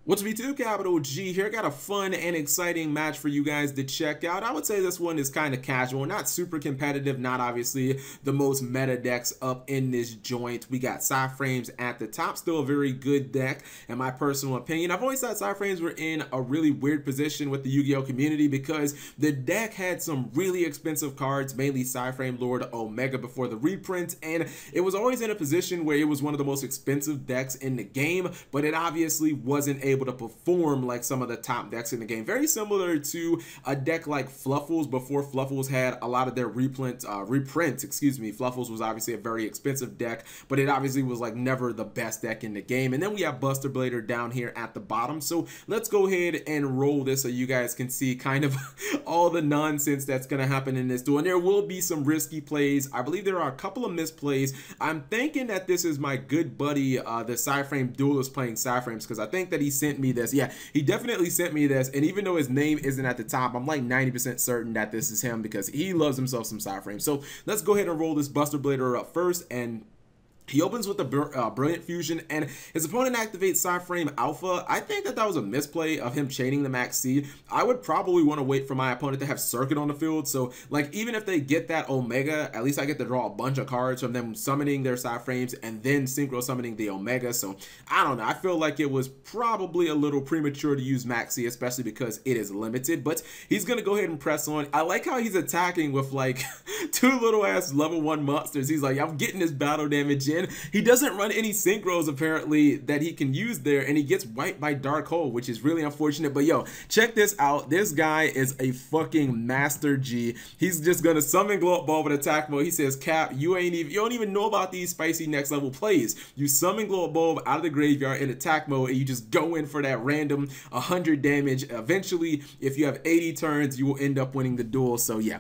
What's MegaCapitalG here? Got a fun and exciting match for you guys to check out. I would say this one is kind of casual, not super competitive, not obviously the most meta decks up in this joint. We got Psy-Frames at the top, still a very good deck in my personal opinion. I've always thought Psy-Frames were in a really weird position with the Yu-Gi-Oh community because the deck had some really expensive cards, mainly Psy-Frame Lord Omega before the reprint, and it was always in a position where it was one of the most expensive decks in the game, but it obviously wasn't able to perform like some of the top decks in the game. Very similar to a deck like Fluffles before Fluffles had a lot of their reprints. Fluffles was obviously a very expensive deck, but it obviously was like never the best deck in the game. And then we have Buster Blader down here at the bottom. So let's go ahead and roll this so you guys can see kind of all the nonsense that's going to happen in this duel. And there will be some risky plays. I believe there are a couple of misplays. I'm thinking that this is my good buddy, the Psy-Frame Duelist playing Psy-Frames, because I think that he sent me this. Yeah, he definitely sent me this, and even though his name isn't at the top, I'm like 90% certain that this is him because he loves himself some Psy-Frames. So let's go ahead and roll this Buster Blader up first, and he opens with a Brilliant Fusion, and his opponent activates Psy-Frame Alpha. I think that that was a misplay of him chaining the Maxx C. I would probably want to wait for my opponent to have Circuit on the field. So, like, even if they get that Omega, at least I get to draw a bunch of cards from them summoning their Psy-Frames and then Synchro summoning the Omega. So, I don't know. I feel like it was probably a little premature to use Maxx C, especially because it is limited. But he's going to go ahead and press on. I like how he's attacking with, like, two little-ass level 1 monsters. He's like, I'm getting this battle damage in. He doesn't run any synchros apparently that he can use there, and he gets wiped by Dark Hole, which is really unfortunate. But yo, check this out. This guy is a fucking master G. He's just gonna summon Glow Up Ball with attack mode. He says, Cap, you don't even know about these spicy next level plays. You summon Glow Up Ball out of the graveyard in attack mode, and you just go in for that random 100 damage. Eventually, if you have 80 turns, you will end up winning the duel. So yeah,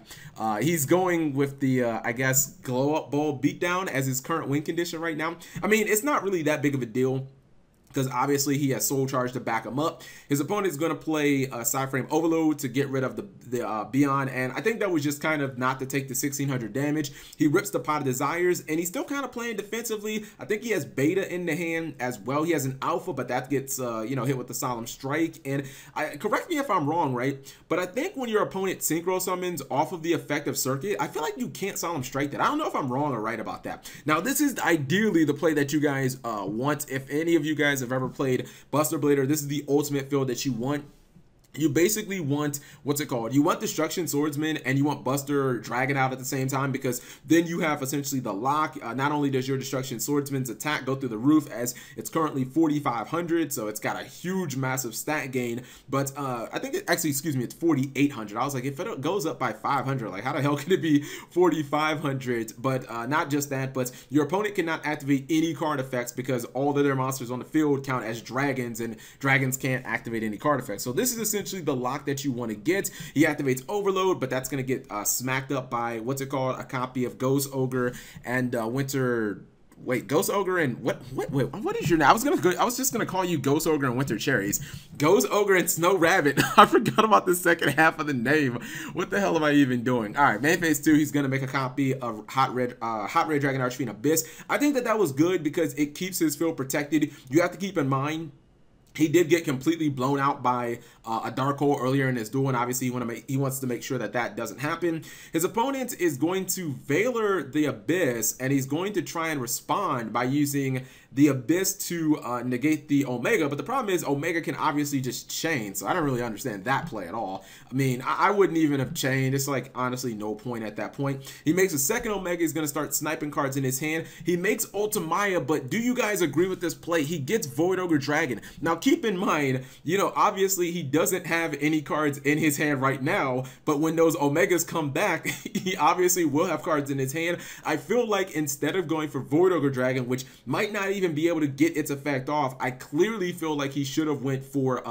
he's going with the I guess Glow Up Ball beatdown as his current win condition right now. I mean, it's not really that big of a deal because obviously he has Soul Charge to back him up. His opponent is going to play Psy-Frame Overload to get rid of the Beyond, and I think that was just kind of not to take the 1600 damage. He rips the Pot of Desires, and he's still kind of playing defensively. I think he has Beta in the hand as well. He has an Alpha, but that gets hit with the Solemn Strike. And correct me if I'm wrong, right? But I think when your opponent Synchro summons off of the effective circuit, I feel like you can't Solemn Strike that. I don't know if I'm wrong or right about that. Now, this is ideally the play that you guys want. If any of you guys have ever played Buster Blader, this is the ultimate field that you want. You basically want, what's it called? You want Destruction Swordsman and you want Buster Dragon out at the same time, because then you have essentially the lock. Not only does your Destruction Swordsman's attack go through the roof, as it's currently 4,500, so it's got a huge, massive stat gain, but I think it's 4,800. I was like, if it goes up by 500, like how the hell can it be 4,500? But not just that, but your opponent cannot activate any card effects because all of their monsters on the field count as dragons, and dragons can't activate any card effects. So this is essentially the lock that you want to get. He activates Overload, but that's going to get smacked up by, what's it called, a copy of Ghost Ogre and Ghost Ogre and what is your name? I was just gonna call you Ghost Ogre and Winter Cherries. Ghost Ogre and Snow Rabbit. I forgot about the second half of the name. What the hell am I even doing? All right, main phase 2. He's gonna make a copy of Hot Red Dragon Archfiend Abyss. I think that was good because it keeps his field protected. You have to keep in mind, he did get completely blown out by a Dark Hole earlier in his duel, and obviously he wants to make sure that that doesn't happen. His opponent is going to Veiler the Abyss, and he's going to try and respond by using the Abyss to negate the Omega, but the problem is Omega can obviously just chain, so I don't really understand that play at all. I mean, I wouldn't even have chained. It's like honestly no point at that point. He makes a second Omega. He's going to start sniping cards in his hand. He makes Ultimaya, but do you guys agree with this play? He gets Void Ogre Dragon. Now keep in mind, obviously he doesn't have any cards in his hand right now, but when those Omegas come back, he obviously will have cards in his hand. I feel like instead of going for Void Ogre Dragon, which might not even be able to get its effect off, I clearly feel like he should have went for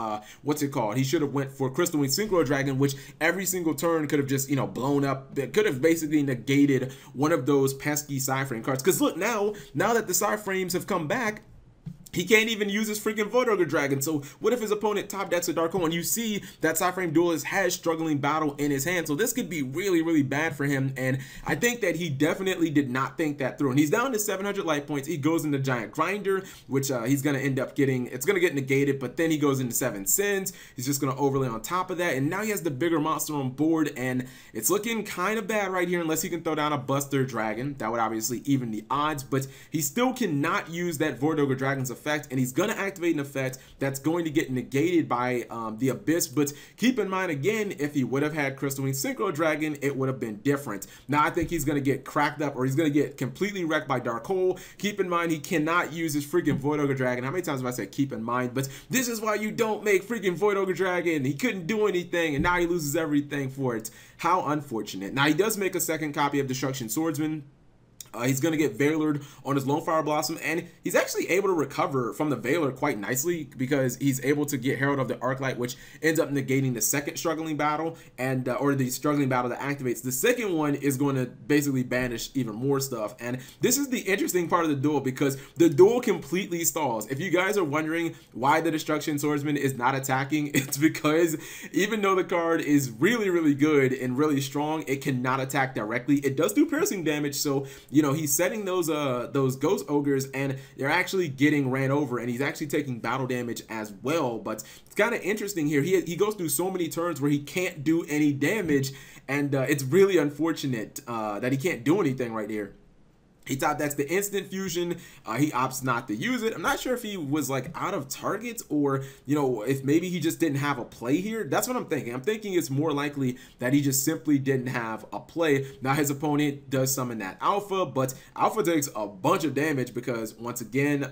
he should have went for Crystalline Synchro Dragon, which every single turn could have just blown up. It could have basically negated one of those pesky Psy-Frame cards. Because look, now that the Psy-Frames have come back, he can't even use his freaking Void Ogre Dragon. So what if his opponent top decks a Dark Hole? And you see that Psy-Frame Duelist has Struggling Battle in his hand. So this could be really, really bad for him. And I think that he definitely did not think that through. And he's down to 700 life points. He goes into Giant Grinder, which he's going to end up getting, it's going to get negated, but then he goes into 7 Sins. He's just going to overlay on top of that. And now he has the bigger monster on board. And it's looking kind of bad right here unless he can throw down a Buster Dragon. That would obviously even the odds, but he still cannot use that Void Ogre Dragon's effect. And he's going to activate an effect that's going to get negated by the Abyss. But keep in mind, again, if he would have had Crystal Wing Synchro Dragon, it would have been different. Now I think he's going to get cracked up, or he's going to get completely wrecked by Dark Hole. Keep in mind, he cannot use his freaking Void Ogre Dragon. How many times have I said keep in mind? But this is why you don't make freaking Void Ogre Dragon. He couldn't do anything, and now he loses everything for it. How unfortunate. Now he does make a second copy of Destruction Swordsman. He's going to get Veilored on his Lone Fire Blossom, and he's actually able to recover from the Veiler quite nicely because he's able to get Herald of the Arclight, which ends up negating the second Struggling Battle, and or the Struggling Battle that activates. The second one is going to basically banish even more stuff, and this is the interesting part of the duel because the duel completely stalls. If you guys are wondering why the Destruction Swordsman is not attacking, it's because even though the card is really, really good and really strong, it cannot attack directly. It does do piercing damage, so you know, he's setting those Ghost Ogres, and they're actually getting ran over, and he's actually taking battle damage as well. But it's kind of interesting here. He goes through so many turns where he can't do any damage, and it's really unfortunate that he can't do anything right here. He top decks the Instant Fusion. He opts not to use it. I'm not sure if he was like out of targets, or you know, if maybe he just didn't have a play here. That's what I'm thinking. I'm thinking it's more likely that he just simply didn't have a play. Now his opponent does summon that Alpha, but Alpha takes a bunch of damage because once again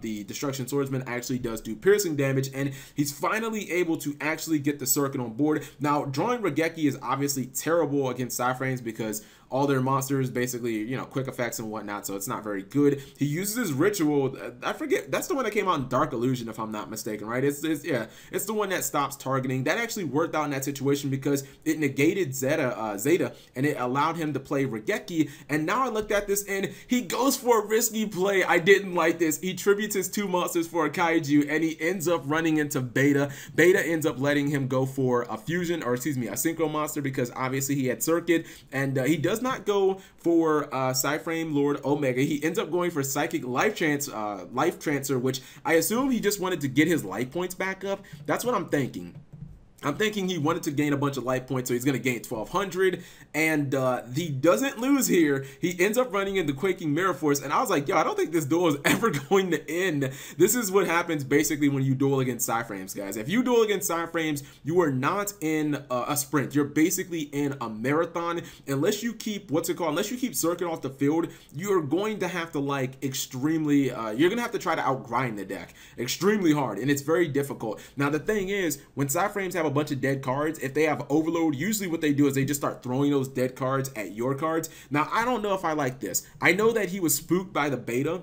the Destruction Swordsman actually does do piercing damage, and he's finally able to actually get the circuit on board. Now drawing Raigeki is obviously terrible against Psy-Frames because all their monsters basically, you know, quick effects and whatnot, so it's not very good. He uses his ritual. I forget, that's the one that came out in Dark Illusion, if I'm not mistaken, right? Yeah, it's the one that stops targeting. That actually worked out in that situation because it negated Zeta, and it allowed him to play Raigeki. And now I looked at this, and he goes for a risky play. I didn't like this. He tributes his 2 monsters for a Kaiju, and he ends up running into Beta. Beta ends up letting him go for a fusion, or excuse me, a synchro monster, because obviously he had circuit, and he does not go for Psy-Frame Lord Omega. He ends up going for Psychic Life Transfer, which I assume he just wanted to get his life points back up. That's what I'm thinking. I'm thinking he wanted to gain a bunch of life points, so he's going to gain 1,200, and he doesn't lose here. He ends up running into Quaking Mirror Force, and I was like, yo, I don't think this duel is ever going to end. This is what happens basically when you duel against Psy-Frames, guys. If you duel against Psy-Frames, you are not in a sprint. You're basically in a marathon. Unless you keep, unless you keep Circuit off the field, you're going to have to, like, extremely, you're going to have to try to outgrind the deck extremely hard, and it's very difficult. Now, the thing is, when Psy-Frames have a bunch of dead cards, if they have overload, usually what they do is they just start throwing those dead cards at your cards. Now I don't know if I like this. I know that he was spooked by the beta,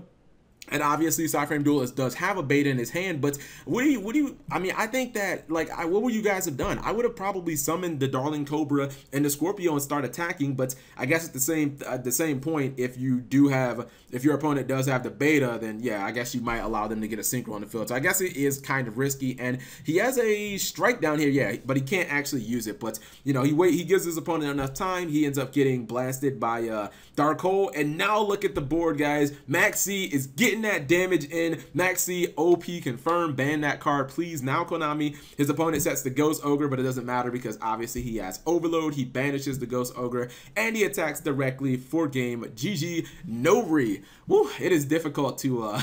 and obviously Psy-Frame Duelist does have a beta in his hand, but what do you I mean, I think that, like, what would you guys have done? I would have probably summoned the Darling Cobra and the Scorpio and start attacking, but I guess at the same point, if your opponent does have the beta, then yeah, I guess you might allow them to get a synchro on the field. So I guess it is kind of risky, and he has a strike down here, yeah, but he can't actually use it. But you know, he gives his opponent enough time. He ends up getting blasted by Dark Hole, and now look at the board, guys. Maxx C is getting that damage in. Maxx C OP confirmed. Ban that card, please. Now Konami, his opponent sets the Ghost Ogre, but it doesn't matter because obviously he has overload. He banishes the Ghost Ogre, and he attacks directly for game. GG, no re. Woo, it is difficult to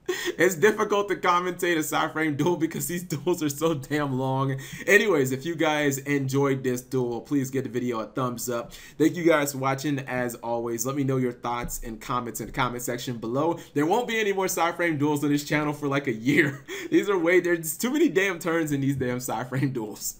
it's difficult to commentate a Psy-Frame duel because these duels are so damn long. Anyways, if you guys enjoyed this duel, please give the video a thumbs up. Thank you guys for watching. As always, let me know your thoughts and comments in the comment section below. There won't be any more Psy-Frame duels on this channel for like a year. There's too many damn turns in these damn Psy-Frame duels.